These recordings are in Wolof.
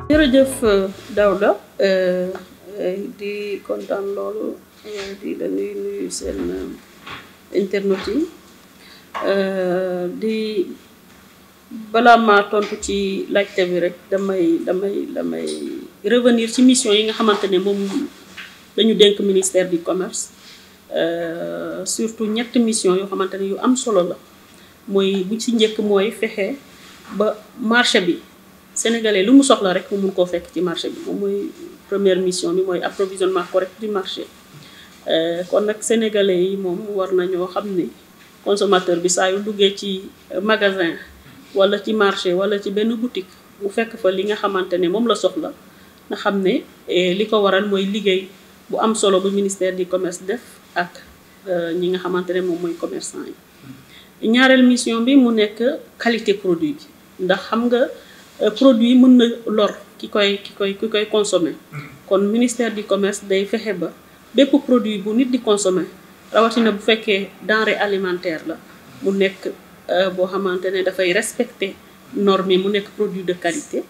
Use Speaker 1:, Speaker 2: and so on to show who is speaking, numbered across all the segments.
Speaker 1: jërëjëf Daouda di kontaan loolu di la nuyu seen internautes yi di balaa maa tontu ci laajte bi rek damay revenir ci mission yi nga xamante ne moom dañu dénk ministère du commerce surtout ñetti mission yoo xamante ne yu am solo la mooy bu ci njëkk mooy fexe ba marché bi sénégalais lu mu soxla rek mu mun koo fekk ci marché bi moom mooy première mission bi mooy approvisionnement correct du marché kon nag sénégalais yi moom war nañoo xam ni consommateur bi saa yu duggee ci magasin wala ci marché wala ci benn boutique bu fekk fa li nga xamante ne moom la soxla nga xam ne li ko waral mooy liggéey bu am solo bu ministère du commerce def ak ñi nga xamante ne moom mooy commerçant yi. ñaareel mission bi mu nekk qualité produit bi ndax xam nga produit yi mën na lor ki koy consommer kon ministère du commerce day fexe ba bépp produit bu nit di consommer rawatina bu fekkee denrée alimentaire la mu nekk boo xamante ne dafay respecter normes yi mu nekk produit de qualité.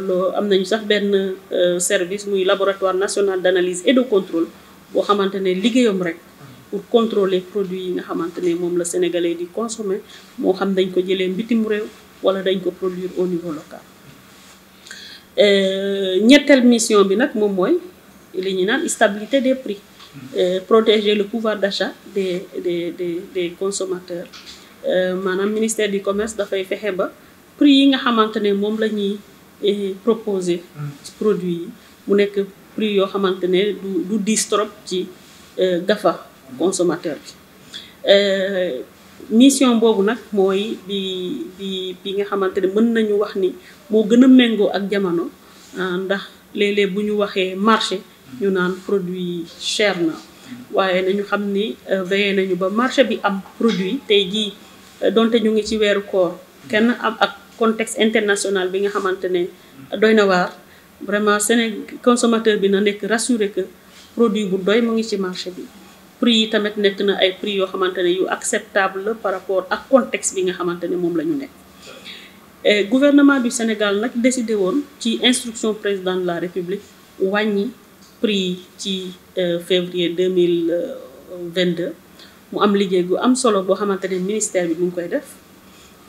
Speaker 1: loo am nañu sax benn service muy laboratoire national d'analyse et de contrôle boo xamante ne liggéeyam rek pour contrôler produits yi nga xamante ne moom la sénégalais di consommer moo xam dañ ko jëlee bitim réew wala dañ ko produire au niveau local. ñetteel mission bi nag moom mooy li ñu naan stabilité des prix protéger le pouvoir d'achat des consommateurs maanaam ministère du commerce dafay fexe ba prix yi nga xamante ne moom la ñuy proposer ci produit yi mu nekk prix yoo xamante ne du diis trop ci gafa consommateur bi. mission boobu nag mooy bi nga xamante ne mën nañu wax ni moo gën a méngoo ak jamono ndax léeg-léeg bu ñu waxee marché ñu naan produit cher na waaye nañu xam ni veillé nañu ba marché bi am produit tey jii donte ñu ngi ci weeru koor kenn am ak contexte international bi nga xamante ne doy na waar vraiment consommateur bi na nekk rassuré que produit bu doy mu ngi ci marché bi. prix yi tamit nekk na ay prix yoo xamante ne yu acceptable par rapport ak contexte bi nga xamante ne moom la ñu nekk. Gouvernement du Sénégal nag décidé woon ci instruction président de la République wàññi prix yi ci février 2022 mu am liggéey gu am solo boo xamante ne ministère bi mu ngi koy def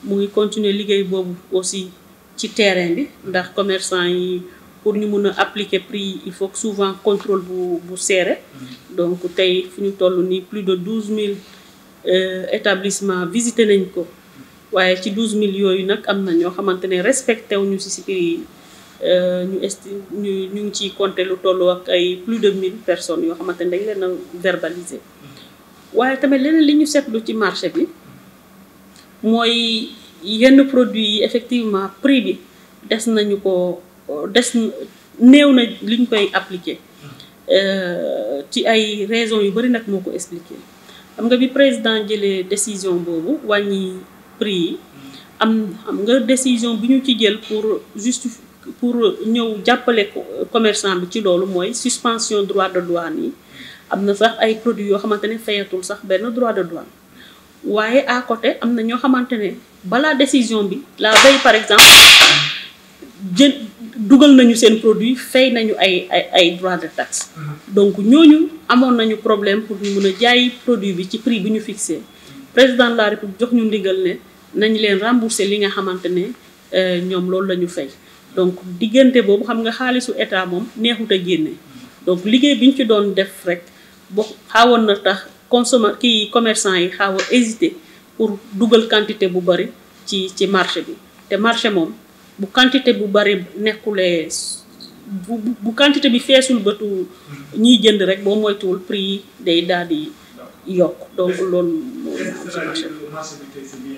Speaker 1: mu ngi continuer liggéey boobu aussi ci terrain bi ndax commerçant yi pour ñu mun a appliquer prix yi il faut que souvent contrôle bu serré donc tey fu ñu toll nii plus de 12000 établissements visité nañ ko waaye ci 12000 yooyu nag am na ñoo xamante ne respecté wuñu si prix yi ñu ngi ciy compter lu toll ak ay plus de 1000 personnes yoo xamante ne dañ leen a verbaliser. waaye tamit leneen li ñu seetlu ci marché bi mooy yenn produits yi effectivement prix bi des nañu ko néew na li ñu koy appliquer ci ay raisons yu bari nag moo ko expliquer xam nga bi président jëlee décision boobu wàññi prix yi am nga décision bi ñu ci jël pour ñëw jàppale commerçant bi ci loolu mooy suspension droit de douane yi am na sax ay produits yoo xamante ne fayatul sax benn droit de douane waaye à côté am na ñoo xamante ne balaa décision bi la veille par exemple dugal nañu seen produit fay nañu ay droit de taxe donc ñooñu amoon nañu problème pour ñu mën a jaay produit bi ci prix bi ñu fixé président de la République jox ñu ndigal ne nañ leen rembourser li nga xamante ne ñoom loolu la ñu fay donc diggante boobu xam nga xaalisu état moom neexut a génne donc liggéey bi ñu ci doon def rek boo xaawoon na tax commerçant yi xaaw a hésité pour dugal quantité bu bari ci marché bi te marché moom bu quantité bu bari nekkulee bu quantité bi feesul bëtu ñiy jënd rek boo moytuwul prix yi day daal di yokk donc loolu moo am ci marché bi.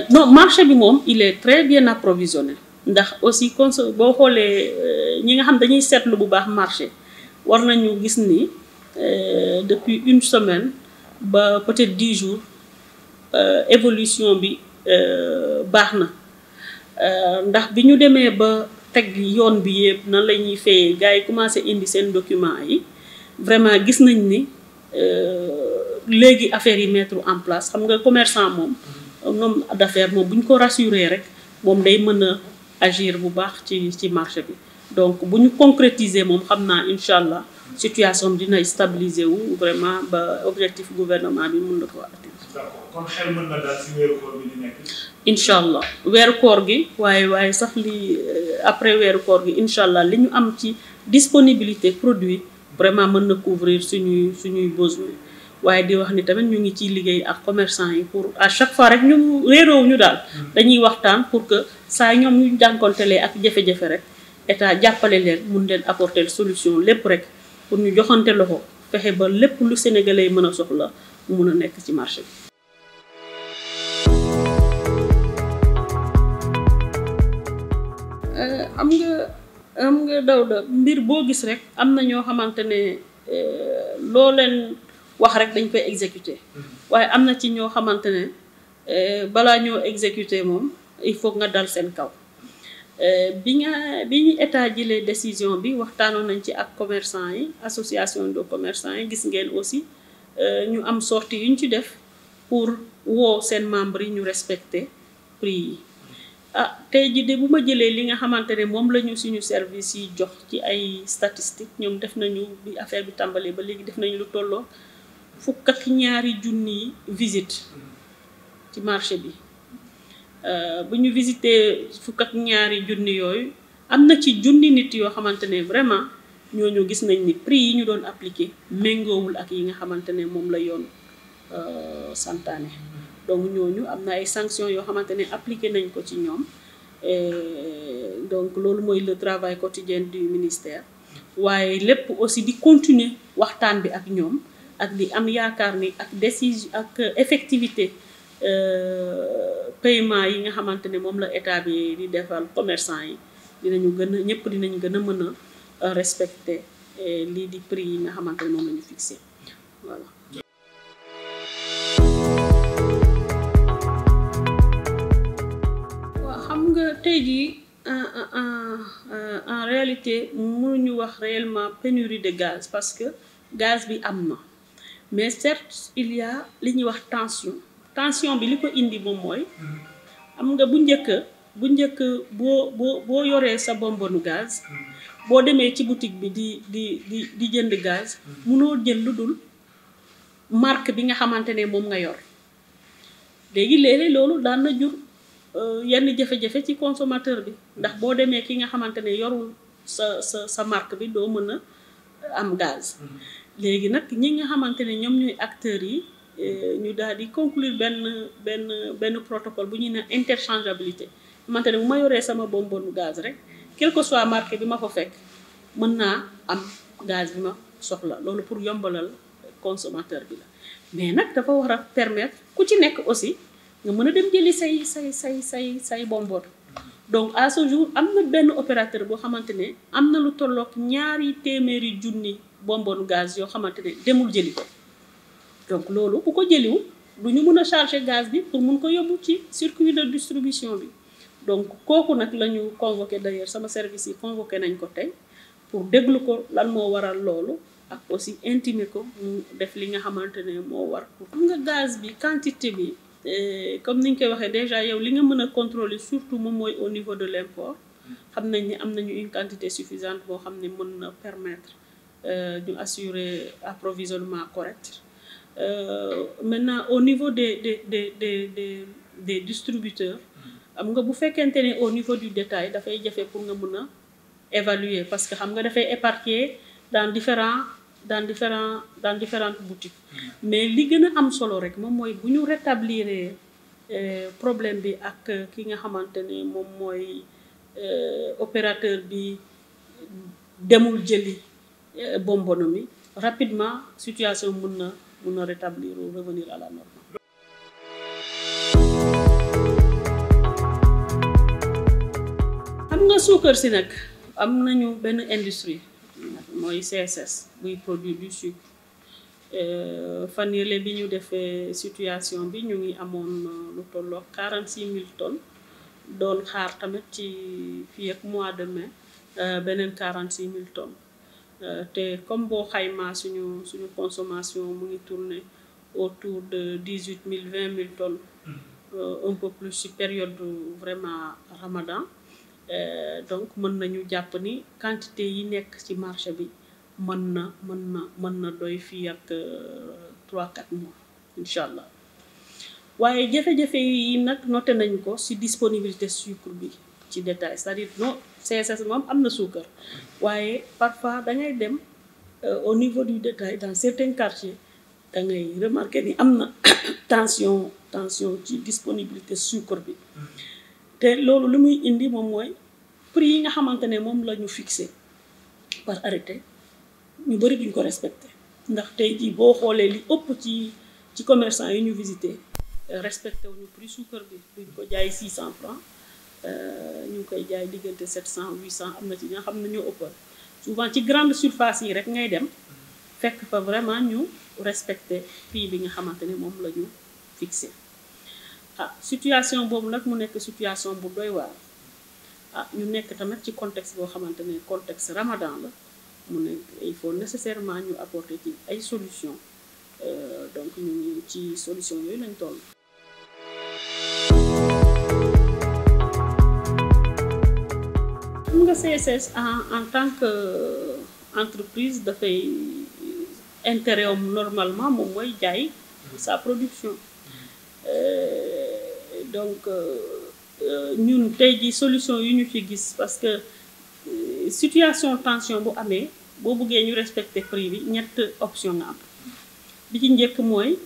Speaker 1: non marché bi moom il est très bien approvisionné ndax aussi boo xoolee ñi nga xam dañuy seetlu bu baax marché war nañu gis ni depuis une semaine ba peut-être 10 jours évolution bi baax na ndax bi ñu demee ba teg yoon bi yëpp nan la ñuy fayee gars yi commencé indi seen documents yi vraiment gis nañ ni léegi affaires yi mettre en place xam nga commerçant moom nombre d'affaires moom bu ñu ko rassurer rek moom day mën a agir bu baax ci marché bi donc bu ñu concrétiser moom xam naa incha allah situation bi dina stabiliser wu vraiment ba objectif gouvernement bi mun na ko atteindre.
Speaker 2: d'accord kon xel mën na daal si weeru koor bi di nekk.
Speaker 1: incha allah weeru koor gi waaye sax li après weeru koor gi incha allah li ñu am ci disponibilité produit vraiment mën na couvrir suñuy besoin waaye di wax ni tamit ñu ngi ciy liggéey ak commerçant yi pour à chaque fois rek ñu réeroow ñu daal dañuy waxtaan pour que saa ñoom ñu jànkontelee ak jafe-jafe rek état jàppale leen mun leen apporter solution lépp rek pour ñu joxante loxo fexe ba lépp lu sénégalais mën a soxla mu mun a nekk ci marché bi. am nga Dawda mbir boo gis rek am na ñoo xamante ne loo leen wax rek dañ koy exécuter waaye am na ci ñoo xamante ne balaa ñoo exécuter moom il faut nga dal seen kaw bi ñu état jëlee décision bi waxtaanoon nañ ci ak commerçant yi association de commerçants yi gis ngeen aussi ñu am sortie yu ñu ci def pour woo seen membres yi ñu respecter prix yi tey jii de bu ma jëlee li nga xamante ne moom la ñu suñu service yi jox ci ay statistiques ñoom def nañu bi affaire bi tàmbalee ba léegi def nañu lu tolloo 12,000 visite ci marché bi bu ñu visité 12,000 yooyu am na ci junni nit yoo xamante ne vraiment ñooñu gis nañ ni prix yi ñu doon appliqué méngoowul ak yi nga xamante ne moom la yoon santaane donc ñooñu am na ay sanctions yoo xamante ne appliqué nañ ko ci ñoom donc loolu mooy le travail quotidien du ministère waaye lépp aussi di continuer waxtaan bi ak ñoom ak di am yaakaar ni ak décision ak effectivité paiement yi nga xamante ne moom la état bi di defal commerçant yi dinañu gën a ñëpp dinañu gën a mën a respecter lii di prix yi nga xamante ne moom la ñu fixé voilà. waaw xam nga tey jii en réalité mënuñu wax réellement pénurie de gaz parce que gaz bi am na mais certes il y a li ñuy wax tension bi li ko indi moom mooy am nga bu njëkk boo yoree sa bonbonu gaz boo demee ci boutique bi di jënd gaz munoo jël lu dul marque bi nga xamante ne moom nga yor léegi léeg-léeg loolu daan na jur yenn jafe-jafe ci consommateur bi ndax boo demee ki nga xamante ne yorul sa marque bi doo mën a am gaz léegi nag ñi nga xamante ne ñoom ñuy acteurs yi ñu daal di conclure benn protocole bu ñuy ne interchangeabilité xamante ne bu ma yoree sama bonbonu gaz rek quel que soit marque bi ma ko fekk mën naa am gaz bi ma soxla loolu pour yombalal consommateur bi la mais nag dafa war a permettre ku ci nekk aussi nga mën a dem jëli say bonbon donc à ce jour am na benn opérateur boo xamante ne am na lu tolloog 200,000 bonbonu gaz yoo xamante ne demul jëli ko donc loolu ku ko jëliwul du ñu mën a charger gaz bi pour mun ko yóbbu ci circuit de distribution bi donc kooku nag la ñu convoqué d'ailleurs sama service yi convoqué nañ ko tey pour déglu ko lan moo waral loolu ak aussi intimer ko mu def li nga xamante ne moo war pour xam nga gaz bi quantité bi comme ni ñu koy waxee déjà yow li nga mën a contrôler surtout moom mooy au niveau de l'import xam nañ ni am nañu une quantité suffisante boo xam ne mën na permettre ñu assurer approvisionnement correct maintenant au niveau des distributeurs am nga bu fekkente ne au niveau du détail dafay jafe pour nga mën a évaluer parce que xam nga dafay éparpillé dans différentes boutiques mais li gën a am solo rek moom mooy bu ñu rétablir problème bi ak ki nga xamante ne moom mooy opérateur bi demul jëli bonbonne mi rapidement situation mën na rétablir ou revenir à la normale. xam nga suukar si nag am nañu benn industrie mooy CSS buy produit du sucre fan yële bi ñu defee situation bi ñu ngi amoon lu tolloog 46,000 tonnes doon xaar tamit ci fii ak mois de mai beneen 46,000 tonnes te comme boo xaymaa suñu consommation mu ngi tourner autour de 18,000 20,000 tonnes un peu plus ci période vraiment Ramadan donc mën nañu jàpp ni quantité yi nekk ci marché bi mën na doy fii ak 3-4 mois incha allah. waaye jafe-jafe yi nag noté nañ ko ci disponibilité sucre bi ci détail, c'est-à-dire non CSS moom am na suukar waaye parfois da ngay dem au niveau du détail dans certains quartiers da ngay remarquer ni am na tension ci disponibilité sucre bi te loolu lu muy indi moom mooy prix yi nga xamante ne moom la ñu fixé par arrêté ñu bëri duñ ko respecté ndax tey jii boo xoolee li ëpp ci commerçant yi ñu visité respecté wuñu prix sucre bi duñ ko jaay 600 francs ñu ngi koy jaay diggante 700 800 am na ci nga xam ne ñoo ëppal souvent ci grande surface yi rek ngay dem fekk fa vraiment ñu respecté prix bi nga xamante ne moom la ñu fixé situation boobu nag mu nekk situation bu doy waar ñu nekk tamit ci contexte boo xamante ne contexte ramadan la mu nekk il faut nécessairement ñu apporter ci ay solutions donc ñu ngi ci solution yooyu lañ toll. xam nga CSS en tant que entreprise dafay intérêt am normalement moom mooy jaay sa production donc ñun tey ji solution yu ñu fi gis parce que situation tension bu amee boo bëggee ñu respecter prix bi ñett option nga am bi ci njëkk mooy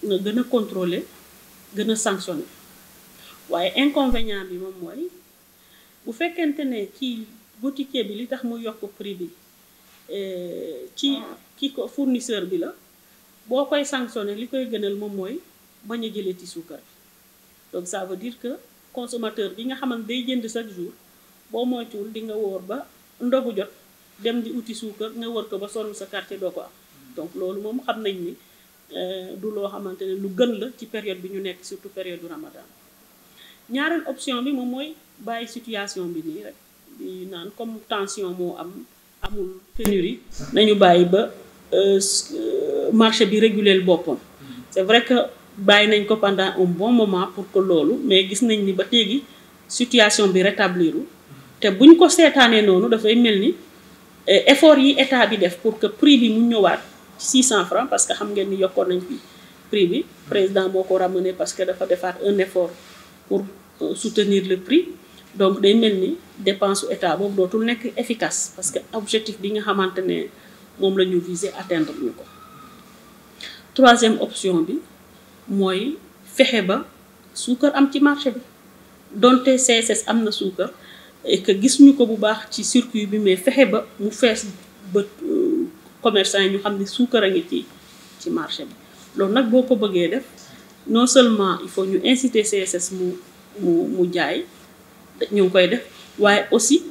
Speaker 1: nga gën a contrôler gën a sanctionner waaye inconvénient bi moom mooy bu fekkente ne ci boutiquier bi li tax mu yokk prix bi ci ki ko fournisseur bi la boo koy sanctionner li koy gënal moom mooy bañ a jëlee ci suukar bi donc ça veut dire que consommateur bi nga xamante day jënd chaque jour boo moytuwul di nga wóor ba ndogu jot dem di uti suukar nga wër ko ba sonn sa quartier doo ko am donc loolu moom xam nañ ni du loo xamante ne lu gën la ci période bi ñu nekk surtout période du Ramadan. ñaareel option bi moom mooy bàyyi situation bi nii rek di naan comme tension moo amul pénurie nañu bàyyi ba marché bi réguler boppam. C'est vrai que bàyyi nañ ko pendant un bon moment pour que loolu mais gis nañ ni ba léegi situation bi rétablir te buñ ko seetaanee noonu dafay mel ni effort yi état bi def pour que prix bi mu ñëwaat 600 francs parce que xam ngeen ni yokkoon nañ fi prix bi président moo ko ramené parce que dafa defaat un effort pour soutenir le prix donc day mel ni dépense su état boobu dootul nekk efficace parce que objectif bi nga xamante ne moom la ñu viser atteindre ñu ko. Troisième option bi mooy fexe ba suukar am ci marché bi donte CSS am na suukar et que gis ñu ko bu baax ci circuit bi mais fexe ba mu fees ba commerçant yi ñu xam ne suukar a ngi ci marché bi loolu nag boo ko bëggee def non seulement il faut ñu inciter CSS mu jaay ñu ngi koy def waaye aussi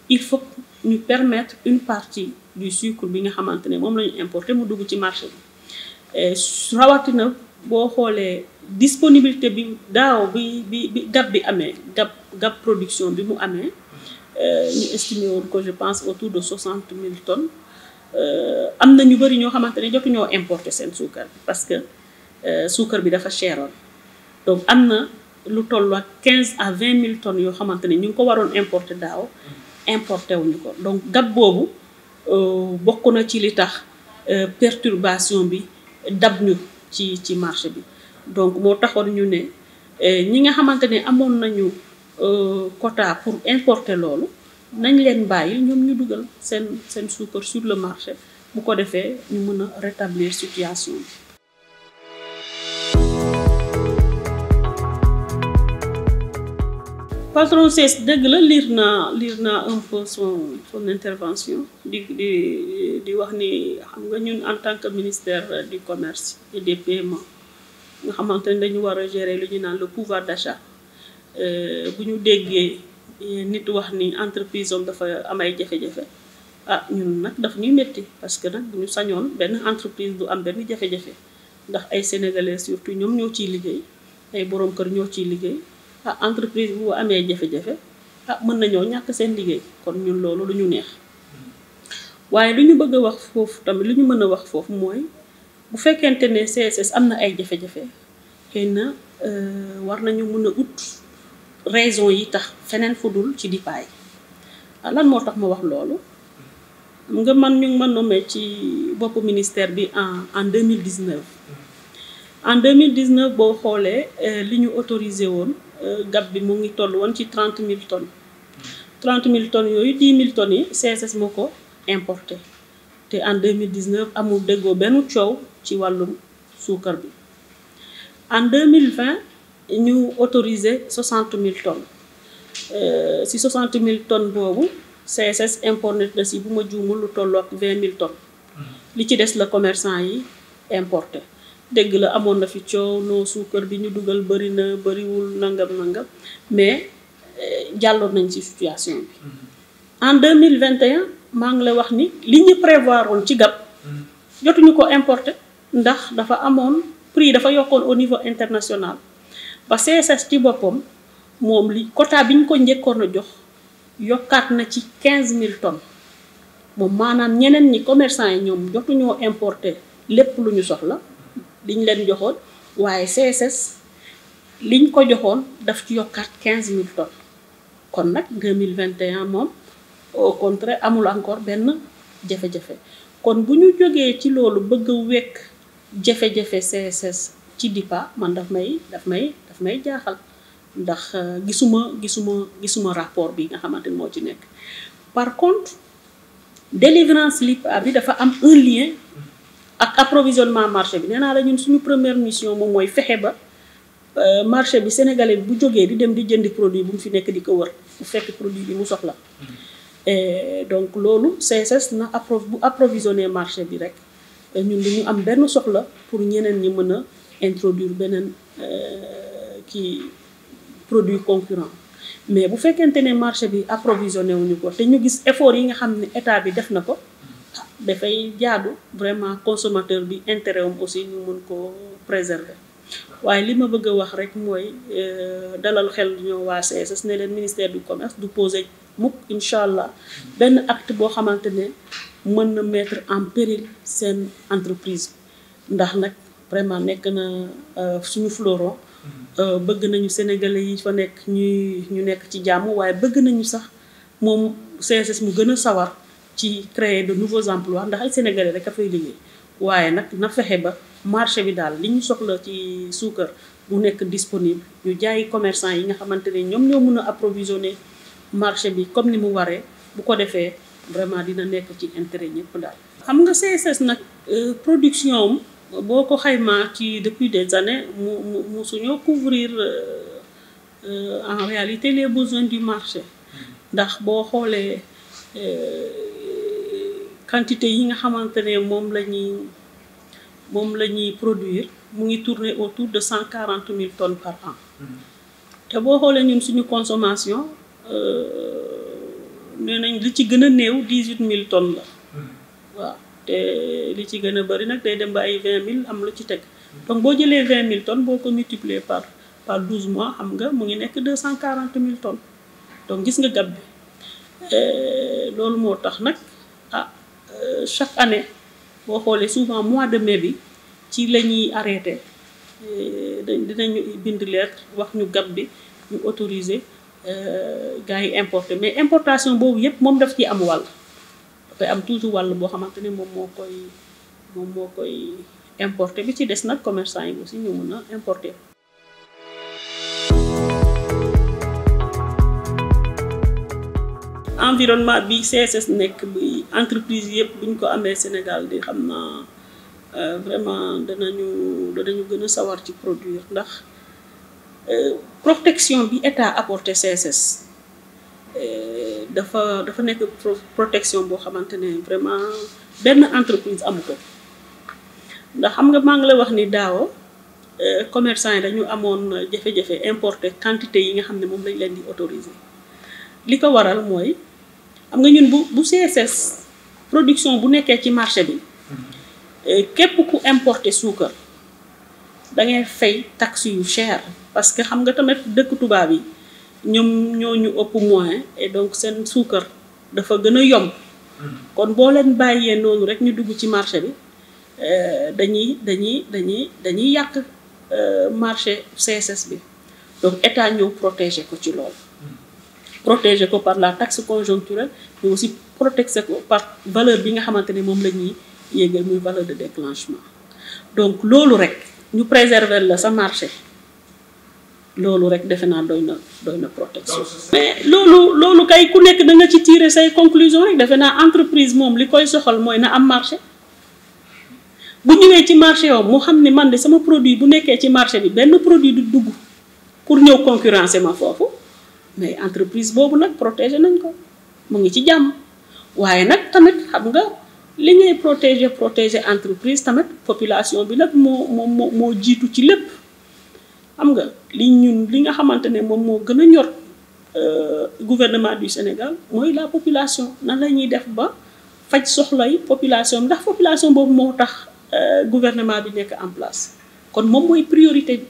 Speaker 1: il faut ñu permettre une partie du sucre bi nga xamante ne moom la ñu importer mu dugg ci marché bi rawatina boo xoolee disponibilité bi daaw bi gap bi amee gap production bi mu amee ñu estimé woon ko je pense autour de 60 000 tonnes am na ñu bëri ñoo xamante ne jotu ñoo importer seen suukar bi parce que suukar bi dafa cheroon donc am na lu toll ak 15 à 20 000 tonnes yoo xamante ne ñu ngi ko waroon importer daaw importer wuñu ko donc gap boobu bokk na ci li tax perturbation bi dab ñu ci marché bi donc moo taxoon ñu ne ñi nga xamante ne amoon nañu quota pour importer loolu nañ leen bàyyi ñoom ñu dugal seen suukar sur le marché bu ko defee ñu mën a rétablir situation bi. patron CES dëgg la lire naa un peu son intervention di wax ni xam nga ñun en tant que ministère du commerce et des paiements nga xamante ne dañu war a gérer lu ñu naan le pouvoir d'achat bu ñu déggee nit wax ni entreprise am dafa am ay jafe-jafe ñun nag daf ñuy métti parce que nag bu ñu sañoon benn entreprise du am benn jafe-jafe ndax ay sénégalais surtout ñoom ñoo ciy liggéey ay borom kër ñoo ciy liggéey. Entreprise bu amee jafe-jafe mën nañoo ñàkk seen liggéey kon ñun loolu lu ñu neex waaye lu ñu bëgg a wax foofu tamit lu ñu mën a wax foofu mooy bu fekkente ne CSS am na ay jafe-jafe xëy na war nañu mën a ut raison yi tax feneen fudul ci DIPA yi lan moo tax ma wax loolu nga man ñu ngi ma nommé ci boppu ministère bi en 2019 en 2019 boo xoolee li ñu autorisé woon gab bi mu ngi toll woon ci 30 000 tonnes 30 000 tonnes yooyu 10 000 tonnes yi CSS moo ko importé te en 2019 amul déggoo benn coow ci wàllum suukar bi en 2020 ñu autorisé 60 000 tonnes si 60 000 tonnes boobu CSS importé na si bu ma juumul lu toll ak 20 000 tonnes li ci des la commerçant yi importé dégg la amoon na fi coow noo suukar bi ñu dugal bëri na bëriwul nangam mais jàlloon nañ ci situation bi en 2021 maa ngi lay wax ni li ñu prévoir woon ci gab jotuñu ko importé ndax dafa amoon prix dafa yokkoon au niveau international ba CSS ci boppam moom li quota bi ñu ko njëkkoon a jox yokkaat na ci 15 000 tonnes moom maanaam ñeneen ñi commerçant yi ñoom jotuñoo importé lépp lu ñu soxla liñ leen joxoon waaye CSS liñ ko joxoon daf ci yokkaat 15 000 tonnes kon nag 2021 moom au contraire amul encore benn jafe-jafe kon bu ñu jógee ci loolu bëgg a wekk jafe-jafe CSS ci DIPA man daf may jaaxal ndax gisuma rapport bi nga xamante ni moo ci nekk par contre délivrance LIPA bi dafa am un lien ak approvisionnement marché bi nee naa la ñun suñu première mission moom mooy fexe ba marché bi sénégalais bi bu jógee di dem di jëndi produit bu mu fi nekk di ko wër bu fekk produit bi mu soxla et donc loolu CSS na bu approvisionner marché bi rek ñun du ñu am benn soxla pour ñeneen ñi mën a introduire beneen produit concurrent mais bu fekkente ne marché bi approvisionné wuñu ko te ñu gis effort yi nga xam ne état bi def na ko dafay jaadu vraiment consommateur bi intérêt am aussi ñu mën ko préserver waaye li ma bëgg a wax rek mooy dalal xel ñoo waa CSS ne leen ministère du commerce du poser mukk incha allah benn acte boo xamante ne mën na mettre en péril seen entreprise ndax nag vraiment nekk na suñu fleuron bëgg nañu sénégalais yi fa nekk ñu nekk ci jàmm waaye bëgg nañu sax moom CSS mu gën a sawar ci créer de nouveaux emplois ndax ay sénégalais rek a fay liggéey waaye nag na fexe ba marché bi daal li ñu soxla ci suukar bu nekk disponible ñu jaay commerçant yi nga xamante ne ñoom ñoo mën a approvisionner marché bi comme ni mu waree bu ko defee vraiment dina nekk ci intérêt ñëpp daal. xam nga CSS nag production boo ko xaymaa ci depuis des années mu suñoo couvrir en réalité les besoins du marché ndax boo xoolee quantité yi nga xamante ne moom la ñuy produire mu ngi tourner autour de 140 000 tonnes par an te boo xoolee ñun suñu consommation nee nañ li ci gën a néew 18 000 tonnes la waaw te li ci gën a bëri nag day dem ba ay 20 000 am lu ci teg donc boo jëlee 20 000 tonnes boo ko multiplier par 12 mois xam nga mu ngi nekk 240 000 tonnes donc gis nga gab bi loolu moo tax nag chaque année boo xoolee souvent mois de mai bi ci la ñuy arrêté dinañu bind lettre wax ñu gab bi ñu autoriser gars yi importer mais importation boobu yëpp moom daf ci am wàll dafay am toujours wàll boo xamante ne moom moo koy importer bi ci des nag commerçant yi aussi ñu mën a importer. environnement bi CSS nekk bi entreprise yëpp bu ñu ko amee Sénégal di xam naa vraiment danañu gën a sawar ci produire ndax protection bi état apporté CSS dafa nekk protection boo xamante ne vraiment benn entreprise amu ko ndax xam nga maa ngi lay wax ni daaw commerçant yi dañu amoon jafe-jafe importer quantité yi nga xam ne moom lañ leen di autoriser li ko waral mooy xam nga ñun bu CSS production bu nekkee ci marché bi képp ku importer suukar da ngay fay taxe yu cher parce que xam nga tamit dëkk tubaab yi ñoom ñoo ñu ëpp moyen et donc seen suukar dafa gën a yomb kon boo leen bàyyee noonu rek ñu dugg ci marché bi dañuy yàq marché CSS bi donc état ñëw protéger ko ci loolu protéger ko par la taxe conjoncturelle mais aussi protéger ko par valeur bi nga xamante ne moom la ñuy yéegal muy valeur de déclenchement donc loolu rek ñu préserver la sa marché loolu rek defe naa doy na protection mais loolu kay ku nekk da nga ci tirer say conclusion rek defe naa entreprise moom li koy soxal mooy na am marché bu ñëwee ci marché yow mu xam ne man de sama produit bu nekkee ci marché bi benn produit du dugg pour ñëw concurrencer ma foofu mais entreprise boobu nag protéger nañ ko mu ngi ci jàmm waaye nag tamit xam nga li ngay protéger entreprise tamit population bi nag moo jiitu ci lépp xam nga li nga xamante ne moom moo gën a ñor gouvernement du Sénégal mooy la population nan la ñuy def ba faj soxlay population ndax population boobu moo tax gouvernement bi nekk en place kon moom mooy priorité bi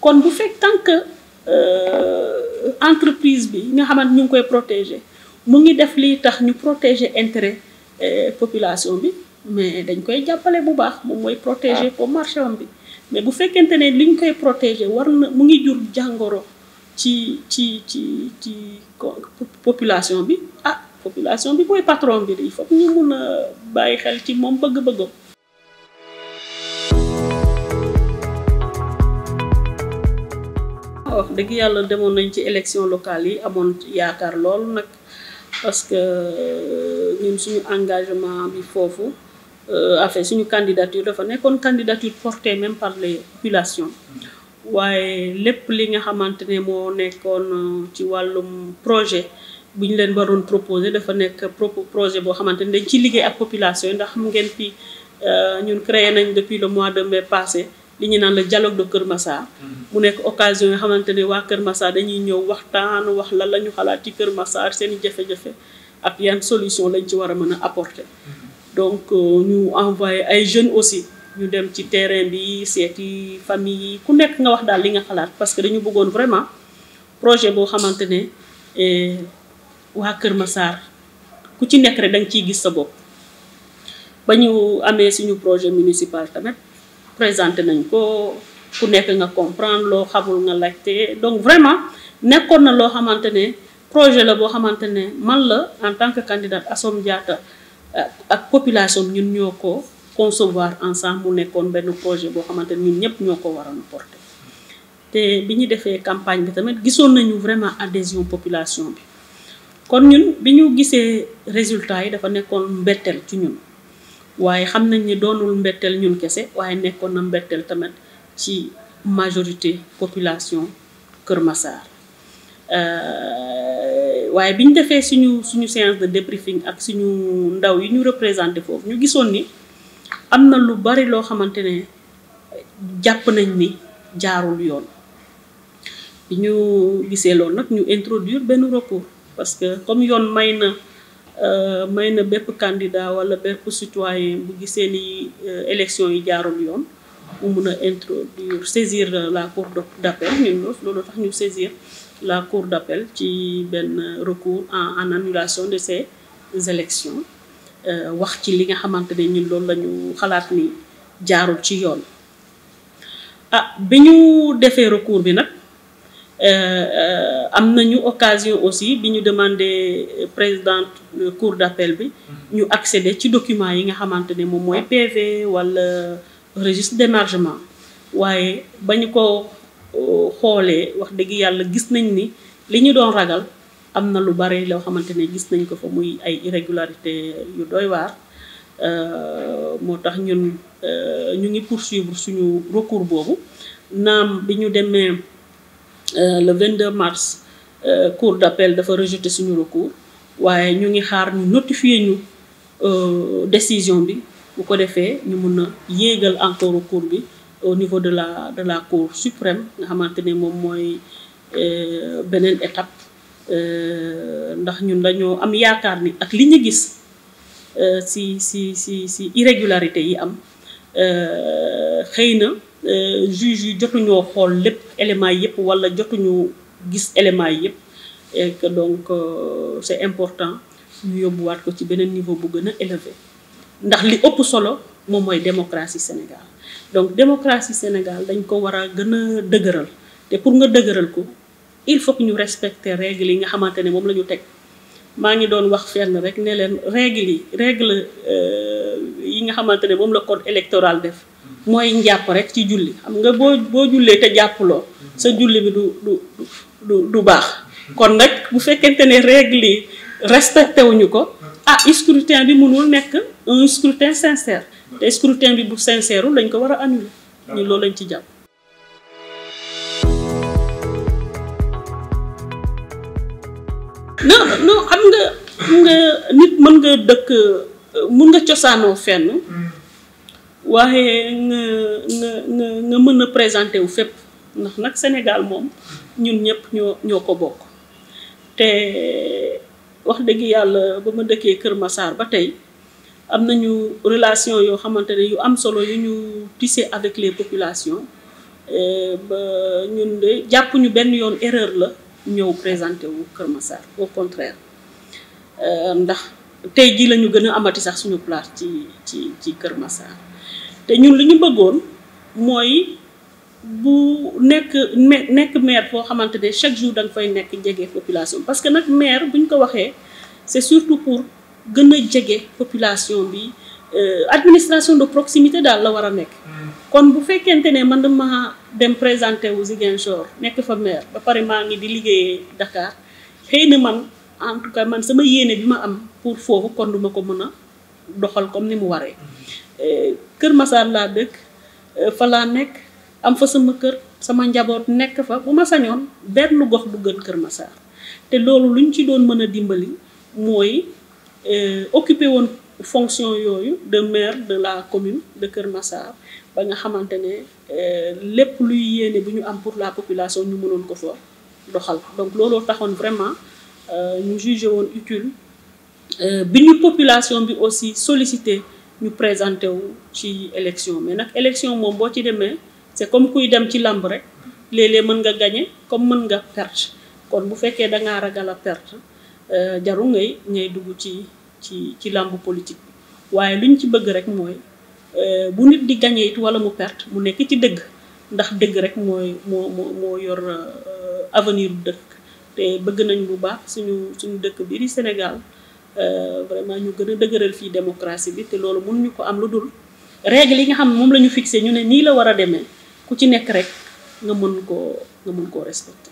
Speaker 1: kon bu fekk tant que entreprise bi nga xamante ñu ngi koy protéger mu ngi def lii tax ñu protéger intérêt population bi mais dañ koy jàppale bu baax moom mooy protéger ko marché am bi mais bu fekkente ne li ñu koy protéger war na mu ngi jur jàngoro ci population bi population bi mooy patron bi il faut ñu mun a bàyyi xel ci moom bëgg-bëggam. wax dëgg yàlla demoon nañ ci élection locale yi amoon yaakaar lool nag parce que ñun suñu engagement bi foofu affaire suñu candidature dafa nekkoon candidature portée même par les populations waaye lépp li nga xamante ne moo nekkoon ci wàllum projet bu ñu leen waroon proposer dafa nekk projet boo xamante ne dañ ci liggéey ak population yi ndax xam ngeen fi ñun créé nañ depuis le mois de mai passé li ñu naan le dialogue de Kër Massar mu nekk occasion yoo xamante ne waa Kër Massar dañuy ñëw waxtaan wax lan la ñu xalaat ci Kër Massar seen i jafe-jafe ak yan solution lañ ci war a mën a apporter donc ñu envoyé ay jeunes aussi ñu dem ci terrain bi seeti famille yi ku nekk nga wax daal li nga xalaat parce que dañu bëggoon vraiment projet boo xamante ne waa Kër Massar ku ci nekk rek da nga ciy gis sa bopp ba ñu amee suñu projet municipal tamit présenté nañ ko ku nekk nga comprendre loo xamul nga laajte donc vraiment nekkoon na loo xamante ne projet la boo xamante ne man la en tant que candidate Assome Diatta ak population ñun ñoo ko concevoir ensemble mu nekkoon benn projet boo xamante ne ñun ñëpp ñoo ko waroon porter te bi ñu defee campagne bi tamit gisoon nañu vraiment adhésion population bi kon ñun bi ñu gisee résultat yi dafa nekkoon mbetteel ci ñun waaye xam nañ ni doonul mbetteel ñun kese waaye nekkoon na mbetteel tamit ci majorité population Kër Massar waaye bi ñu defee suñu séance de débriefing ak suñu ndaw yi ñu représenté foofu ñu gisoon ni am na lu bari loo xamante ne jàpp nañ ni jaarul yoon bi ñu gisee loolu nag ñu introduire benn recours parce que comme yoon may na bépp candidat wala bépp citoyen bu gisee ni élection yi jaarul yoon mu mun a introduire saisir la cour d'appel ñun loolu tax ñu saisir la cour d'appel ci benn recours en annulation de ces élections wax ci li nga xamante ne ñun loolu la ñu xalaat ni jaarul ci yoon bi ñu defee recours bi nag am nañu occasion aussi bi ñu demandé présidente cour d'appel bi ñu accéder ci document yi nga xamante ne moom mooy PV wala registre d'émargement waaye ba ñu ko xoolee wax dëgg yàlla gis nañ ni li ñu doon ragal am na lu bari loo xamante ne gis nañ ko fa muy ay irrégularité yu doy waar moo tax ñun ñu ngi poursuivre suñu recours boobu naam bi ñu demee le 22 mars cour d'appel dafa rejeter suñu recours waaye ñu ngi xaar ñu notifier ñu décision bi bu ko defee ñu mun a yéegal encore recours bi au niveau de la cour suprême nga xamante ne moom mooy beneen étape ndax ñun dañoo am yaakaar ni ak li ñu gis si irrégularité yi am xëy na juge yi jotuñoo xool lépp éléments yi yëpp wala jotuñu gis éléments yi yëpp et que donc c'est important ñu yóbbuwaat ko ci beneen niveau bu gën a élevé ndax li ëpp solo moom mooy démocratie Sénégal donc démocratie Sénégal dañ ko war a gën a dëgëral te te pour nga dëgëral ko il faut que ñu respecter règles yi nga xamante ne moom la ñu teg maa ngi doon wax fenn rek ne leen règle yi nga xamante ne moom la code électoral def mooy njàpp rek ci julli xam nga boo jullee te jàppuloo sa julli bi du baax kon nag bu fekkente ne règle yi respecté wuñu ko scrutin bi mënul nekk un scrutin sincère te scrutin bi bu sincère lañ ko war a annuler ñu loolu lañ ci jàpp. non xam nga nit mën nga dëkk mën nga cosaanoo fenn waaye nga mën a présenté wu fépp ndax nag Sénégal moom ñun ñëpp ñoo ko bokk te wax dëgg yàlla ba ma dëkkee Kër Massar ba tey am nañu relation yoo xamante ne yu am solo yu ñu tissé avec les populations ba ñun de jàpp ñu benn yoon erreur la ñëw présenté wu Kër Massar au contraire ndax tey jii la ñu gën a amati sax suñu place ci Kër Massar te ñun li ñu bëggoon mooy bu nekk maire foo xamante ne chaque jour da nga fay nekk jege population parce que nag maire bu ñu ko waxee c'est surtout pour gën a jege population bi administration de proximité daal la war a nekk. kon bu fekkente ne man dama dem présenter wu Ziguinchor nekk fa maire ba pare maa ngi di liggéeyee Dakar xëy na man en tout cas man sama yéene bi ma am pour foofu kon duma ko mën a doxal comme ni mu waree. Kër Massar laa dëkk fa laa nekk am fa sama kër sama njaboot nekk fa bu ma sañoon benn gox du gën Kër Massar te loolu lu ñu ci doon mën a dimbali mooy occuper woon fonction yooyu de maire de la commune de Kër Massar ba nga xamante ne lépp luy yéene bu ñu am pour la population ñu mënoon ko fa doxal donc looloo taxoon vraiment ñu jugé woon utile bi ñu population bi aussi sollicité ñu présenté wu ci élection mais nag élection moom boo ci demee c'est comme kuy dem ci làmb rek léeg-léeg mën nga gagner comme mën nga perte kon bu fekkee da ngaa ragal a perte jarul ngay dugg ci làmb politique bi waaye lu ñu ci bëgg rek mooy bu nit di gagner it wala mu perte mu nekk ci dëgg ndax dëgg rek moo yor avenir bu dëkk te bëgg nañ bu baax suñu dëkk bi di Sénégal vraiment ñu gën a dëgëral fii démocratie bi te loolu mënuñu ko am lu dul règle yi nga xam ne moom la ñu fixé ñu ne nii la war a demee ku ci nekk rek nga mën koo respecter.